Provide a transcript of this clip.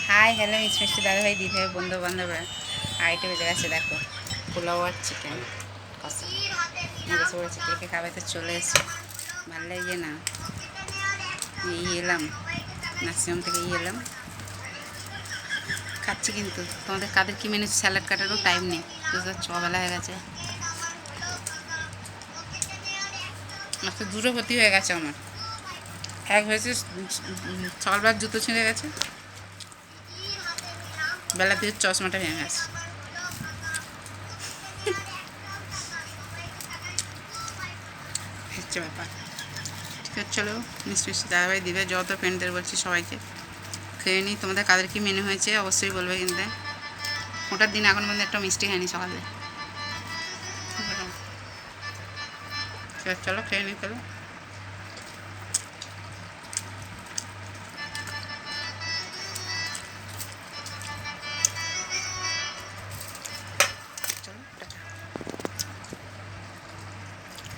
Hi hello মিষ্টি দাদাভাই দিদি বন্ধু বান্ধবরা আড়াইটে বেজে গেছে। দেখো পোলাও আর চিকেন কষা বসে পড়েছে, কে কে খাবে তো চলে এসছে। ভালো লাগে না, এলাম নার্সিংহোম থেকে এলাম, খাচ্ছি। কিন্তু তোমাদের কাদের কি মেনু, স্যালাড কাটারও টাইম নেই, বুঝতে পারছো, বেলা হয়ে গেছে। আজকে দুটো ক্ষতি হয়ে গেছে আমার। এক হয়েছে সকালবার জুতো ছিঁড়ে গেছে, বেলা থেকে চশমাটা ভেঙে গেছে। হচ্ছে ব্যাপার। ঠিক আছে চলো, মিষ্টি দাদাভাই দিবে যত ফ্রেন্ডদের বলছি সবাইকে খেয়ে নিই। তোমাদের কাদের কি মেনু হয়েছে অবশ্যই বলবে কিন্তু। ওটার দিন এখন পর্যন্ত একটা মিষ্টি খাইনি সকালে। চলো খেয়ে নিই চলো।